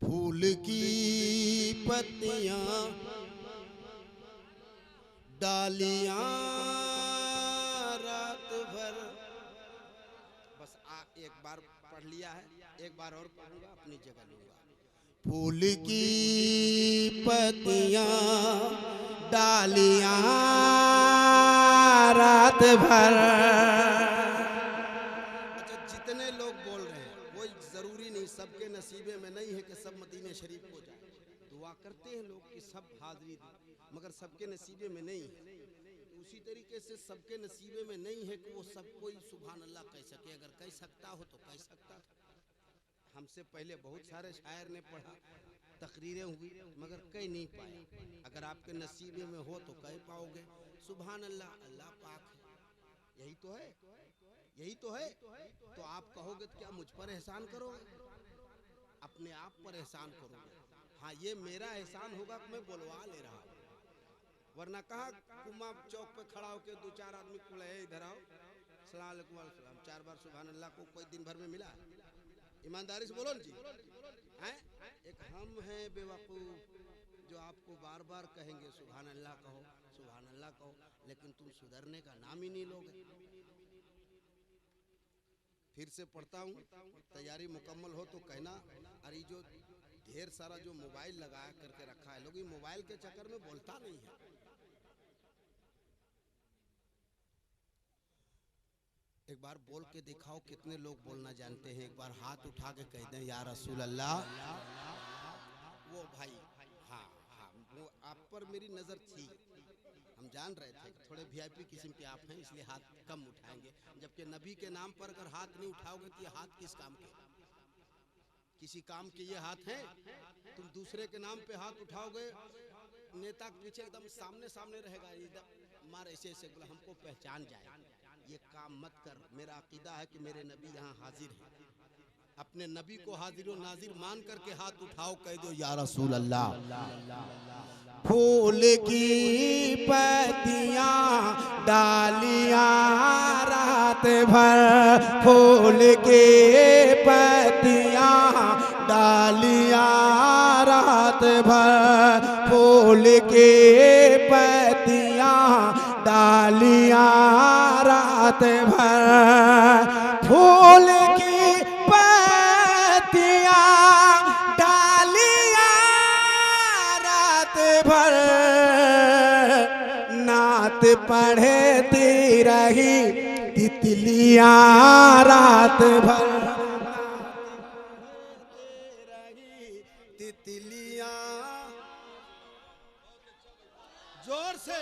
फूल की पत्तियां डालियां रात भर। बस एक बार पढ़ लिया है, एक बार और पढ़ूंगा, अपनी जगह लूंगा। फूल की पत्तियां डालियां रात भर। अच्छा, जितने लोग बोल रहे हैं कोई जरूरी नहीं, सबके नसीबे में नहीं है कि सब मदीने शरीफ को जाए। दुआ करते हैं लोग कि सब हाजिरी दें, मगर सबके नसीबे में नहीं है। उसी तरीके से सबके नसीबे में नहीं है कि वो सब कोई सुभान अल्लाह कह सके। अगर कह सकता हो तो कह सकता था। हमसे पहले बहुत सारे शायर ने पढ़ा, तकरीरें हुई, मगर कह नहीं पाए। अगर आपके नसीबे में हो तो कह पाओगे सुभान अल्लाह, अल्लाह पाक है। यही तो है, यही तो है। तो आप कहोगे तो क्या मुझ पर एहसान करोगे? अपने आप पर एहसान करोगे। हाँ, ये मेरा एहसान होगा कि मैं बोलवा ले रहा हूँ, वरना कहाँ कुमा चौक पे खड़ा होकर दो चार आदमी कुड़े इधर आओ सलाम अलैकुम वालेकुम चार बार सुभान अल्लाह को कोई दिन भर में मिला? ईमानदारी से बोलो ना जी, हैं? एक हम हैं बेवकूफ जो आपको बार बार कहेंगे सुभान अल्लाह कहो, सुभान अल्लाह कहो, लेकिन तुम सुधरने का नाम ही नहीं लोगे। फिर से पढ़ता हूँ, तैयारी मुकम्मल हो तो कहना। अरे जो ढेर सारा जो मोबाइल लगाया करके रखा है लोग, ये मोबाइल के चक्कर में बोलता नहीं है। एक बार बोल के दिखाओ, कितने लोग बोलना जानते हैं? एक बार हाथ उठा के कह दें या रसूल अल्लाह। वो भाई, हाँ हाँ, वो आप पर मेरी नज़र थी, हम जान रहे थे थोड़े वीआईपी किस्म के आप हैं, इसलिए हाथ कम उठाएंगे। जबकि नबी के नाम पर अगर हाथ नहीं उठाओगे तो ये हाथ किस काम के? किसी काम के ये हाथ हैं? तुम दूसरे के नाम पे हाथ उठाओगे, नेता के पीछे एकदम सामने सामने रहेगा, एकदम मार ऐसे ऐसे बोला हमको पहचान जाए। ये काम मत कर। मेरा अकीदा है कि मेरे नबी यहाँ हाजिर हैं, अपने नबी को हाजिर और नाजिर मान करके हाथ उठाओ, कह दो या रसूल अल्लाह। फूल की पत्तियां डालियां रात भर, फूल की पत्तियां डालियां रात भर, फूल की पत्तियां डालियां रात भर, फूल की पत्तियां डालियां रात भर, नात पढ़ती रही तितलियां रात भर, तितलियां। जोर से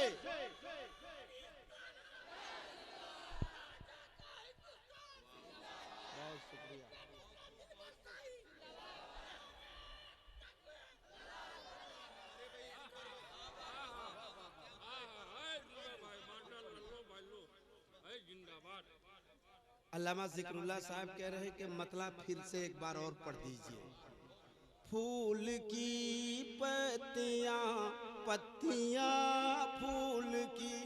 अल्लामा जिक्रुल्लाह साहब कह रहे हैं कि मतलब फिर से एक बार और पढ़ दीजिए। फूल की पत्तियां, पत्तियां फूल की,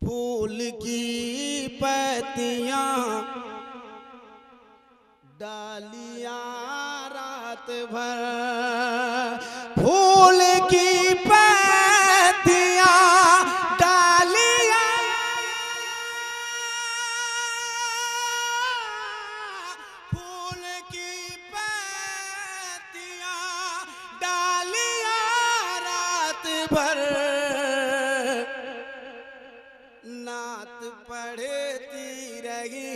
फूल की पत्तियां डालियां रात भर, फूल की पत्तियां डालियां, फूल की पत्तियां डालियां रात भर, नात पढ़ती रही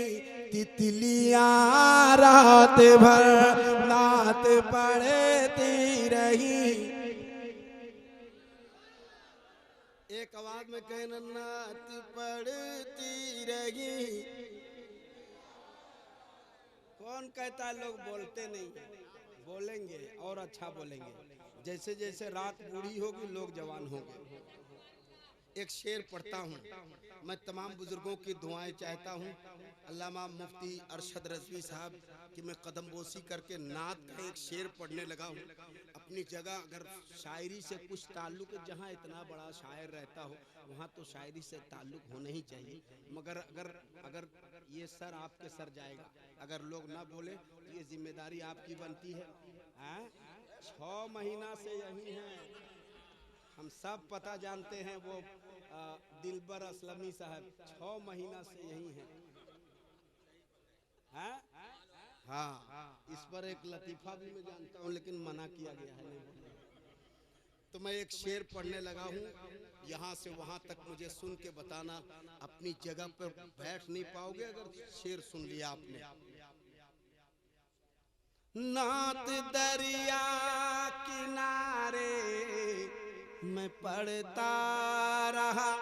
तितलियां रात भर, नात पढ़ती रही। एक आवाज में कहना, नात पढ़ती रही। कौन कहता है लोग बोलते नहीं? बोलेंगे और अच्छा बोलेंगे। जैसे जैसे रात बूढ़ी होगी लोग जवान होंगे। एक शेर पढ़ता हूँ, मैं तमाम बुजुर्गों की दुआएं चाहता हूँ। अल्लामा मुफ्ती अरशद रज़वी साहब कि मैं कदम बोसी करके नात का एक शेर पढ़ने लगा हूँ। अब अपनी जगह अगर शायरी से कुछ ताल्लुक, जहाँ इतना बड़ा शायर रहता हो वहाँ तो शायरी से ताल्लुक होना ही चाहिए। मगर अगर अगर ये सर आपके सर जाएगा, अगर लोग ना बोले तो ये जिम्मेदारी आपकी बनती है। 6 महीना से यही हैं, हम सब पता जानते हैं। वो दिलबर असलमी साहब 6 महीना से यही हैं। हाँ, इस पर एक लतीफा भी मैं जानता हूँ, लेकिन मना किया गया है, नहीं बोलना। तो मैं एक शेर पढ़ने लगा हूँ, यहाँ से वहाँ तक मुझे सुन के बताना। अपनी जगह पर बैठ नहीं पाओगे अगर शेर सुन लिया आपने। नात दरिया किनारे मैं पढ़ता रहा।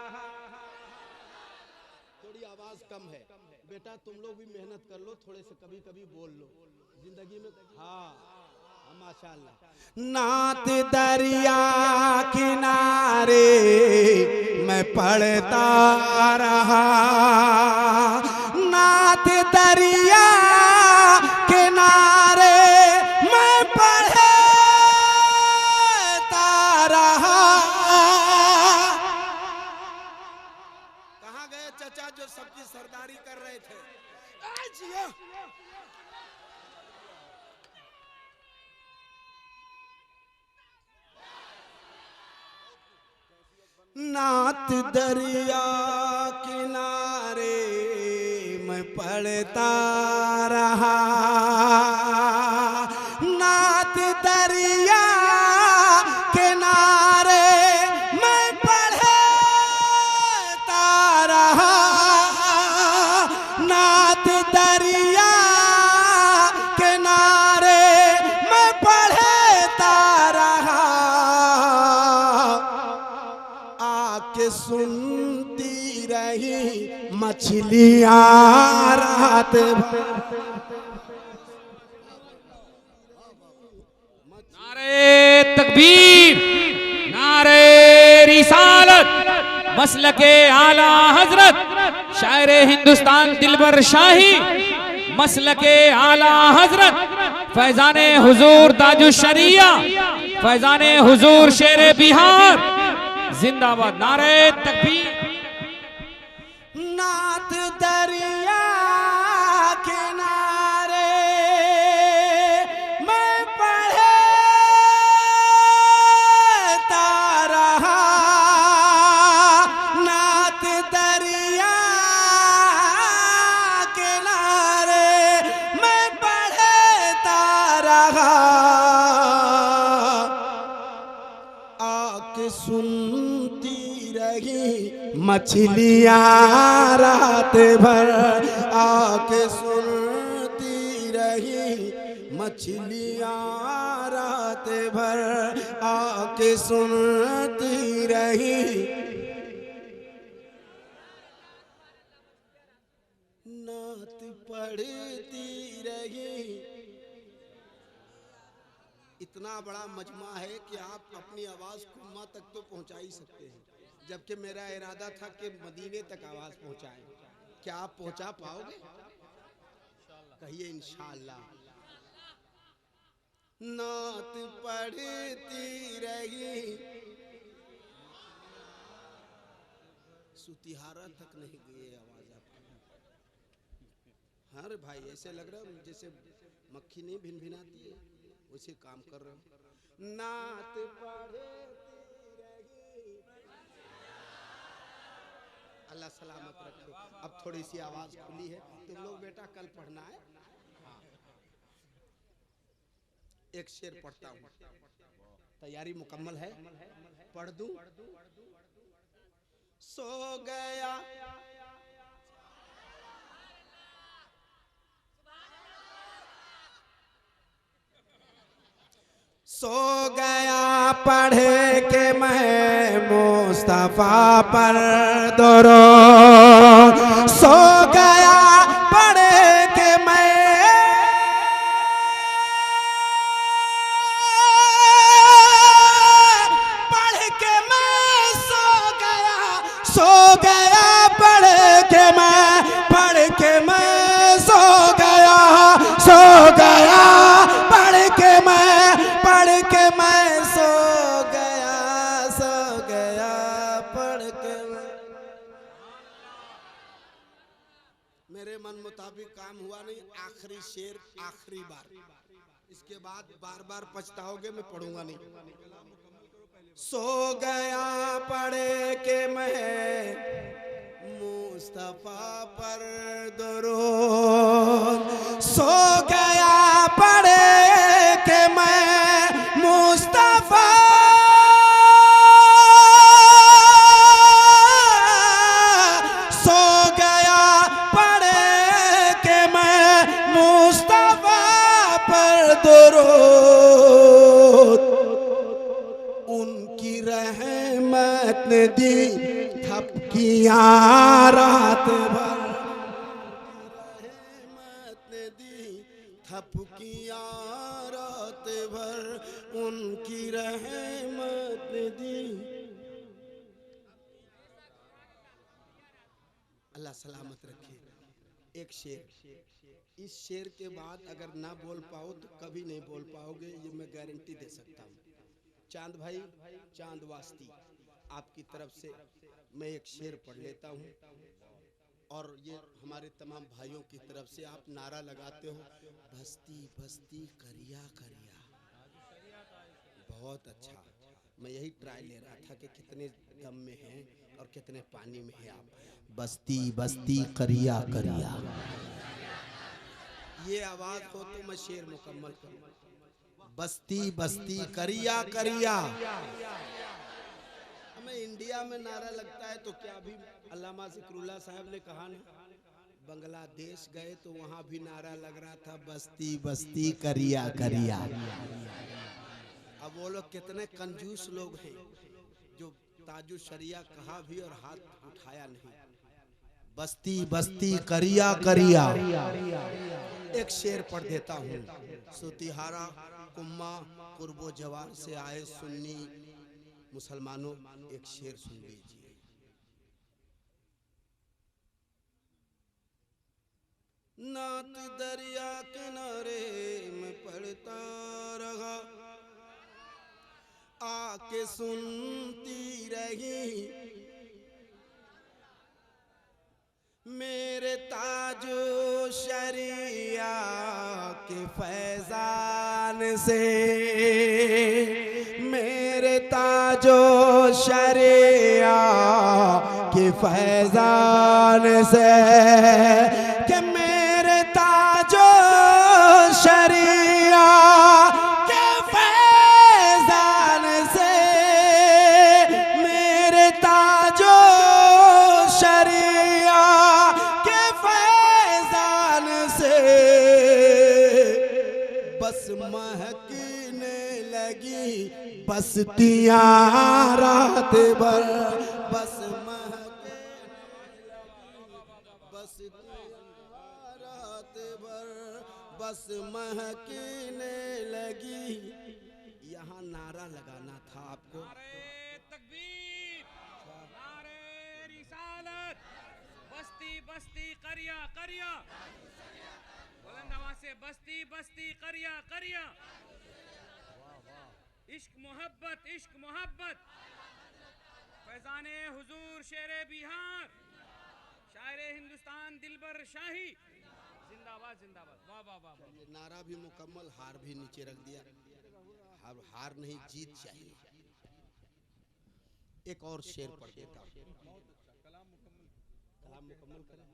थोड़ी आवाज कम है बेटा, तुम लोग भी मेहनत कर लो, थोड़े से कभी कभी बोल लो जिंदगी में। हाँ, माशाअल्लाह। नात दरिया किनारे मैं पढ़ता रहा, नात दरिया किनारे मैं पढ़ता रहा। कहाँ गए चचा जो सबकी सरदारी कर रहे थे? नात दरिया किनारे मैं पढ़ता रहा, नात दरिया किनारे मैं पढ़ता रहा, नात दरिया किनारे मैं पढ़ता रहा। आके सुनती रही मछलियां रात भर। नारे तकबीर, नारे रिसालत, मसलके आला हजरत शायरे हिंदुस्तान दिलबर शाही, मसलके आला हजरत फैजाने हुजूर ताजुश शरिया, फैजाने हुजूर शेरे बिहार जिंदाबाद। नारे तकबीर। नात दरिया किनारे मैं पढ़ता रहा, नात दरिया किनारे मैं पढ़ता रहा। आके सुनती रही मछलियां रात भर, आके सुनती रही मछलियां रात भर, आके सुनती रही। नात पढ़ती रही। इतना बड़ा मजमा है कि आप अपनी आवाज कुम्मा तक तो पहुंचा ही सकते हैं, जबकि मेरा इरादा था कि मदीने तक आवाज पहुंचाएं। क्या आप पहुंचा पाओगे? कहिए इंशाअल्लाह। नात पढ़ती रही, सुतिहारा तक नहीं गई आवाज आपकी। हाँ रे भाई, ऐसे लग रहा है जैसे मक्खी नहीं भिनभिनाती है, वैसे काम कर रहे हो। नात पढ़ती रही। अल्लाह सलामत रखे। अब थोड़ी सी आवाज खुली है, तुम लोग बेटा कल पढ़ना है। एक शेर पढ़ता हूँ, तैयारी मुकम्मल है? पढ़ दूं? सो गया सो गया पढ़ के मैं मुस्तफा पर दुरूद, सो गया पढ़ के मैं सो गया पढ़ के मैं सो गया पढ़ के मैं अभी काम हुआ नहीं, आखिरी शेर आखिरी बार, इसके बाद बार बार पछताओगे, मैं पढ़ूंगा नहीं। सो गया पढ़े के मैं मुस्तफा पर दुरूद, सो गया पढ़े के मैं मुस्तफा उनकी रहमत ने दी थपकियां रात भर, रहमत ने दी थपकियां रात भर, उनकी रहमत ने दी। अल्लाह सलामत रखे। एक शेर, इस शेर के बाद अगर ना बोल पाओ तो कभी नहीं बोल पाओगे, ये मैं गारंटी दे सकता हूँ। चांद भाई, चांद वास्ती, आपकी तरफ से मैं एक शेर पढ़ लेता हूँ और ये हमारे तमाम भाइयों की तरफ से आप नारा लगाते हो, बस्ती बस्ती करिया करिया। बहुत अच्छा, मैं यही ट्राई ले रहा था कि कितने दम में हैं और कितने पानी में हैं आप। बस्ती बस्ती करिया करिया, ये आवाज हो तो मैं शेर मुकम्मल करूं। बस्ती बस्ती करिया करिया। हमें इंडिया में नारा लगता है तो क्या भी अल्लामा ज़िक्रुल्लाह साहब ने कहा ना, बांग्लादेश गए तो वहां भी नारा लग रहा था, बस्ती बस्ती करिया करिया। अब वो लोग कितने कंजूस लोग हैं जो ताजु शरिया कहा भी और हाथ उठाया नहीं। बस्ती बस्ती करिया करिया। एक शेर पढ़ देता हूँ। सुतिहारा कुम्मा कुर्बो जवार से आए सुन्नी मुसलमानों, एक शेर सुन लीजिए। नात दरिया किनारे में पड़ता रहा, आके सुनती रही मेरे ताजो शरिया के फैजान से, मेरे ताजो शरिया के फैजान से, कि मेरे ताजो शरिया के फैजान से, मेरे ताजो शरिया के फैजान से बस महकने लगी बस्तियां रात भर, बस महकने बस्तियां रात भर, बस महकने लगी। यहाँ नारा लगाना था आपको। बस्ती बस्ती करिया करिया, बुलंद आवाज से बस्ती बस्ती करिया करिया। इश्क मोहब्बत फैजाने हुजूर शेरे बिहार, शायरे हिंदुस्तान दिलबर शाही, जिंदाबाद जिंदाबाद। वाह वाह वाह। ये नारा भी मुकम्मल, हार भी नीचे रख दिया। हार नहीं, जीत चाहिए। एक और शेर पढ़ देता हूं। कलाम मुकम्मल करें।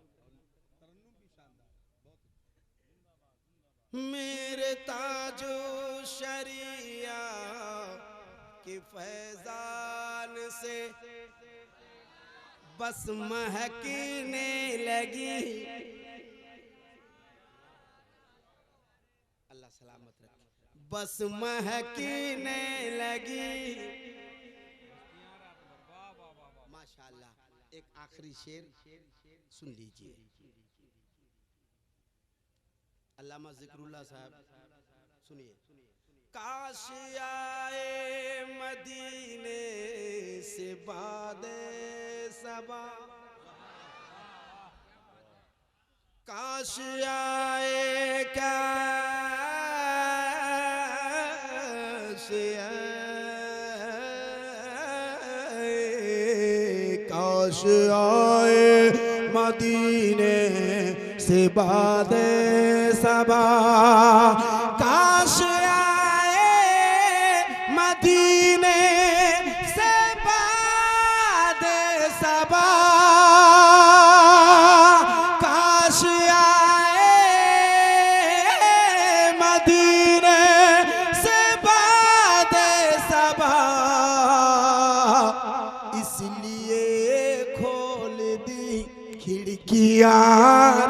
मेरे ताजो शरिया के फैजान से बस महकने लगी। अल्लाह सलामत रखे। बस महकने लगी। माशाअल्लाह। एक आखिरी शेर सुन लीजिए। अल्लामा ज़िक्रुल्लाह साहब सुनिए। काश आए मदीने से बादे सबा, काश आए काश आए मदीने से बादे सबा, काश आए मदीने से बादे सबा, काश आए मदीने से बादे सबा, इसलिए खोल दी खिड़कियां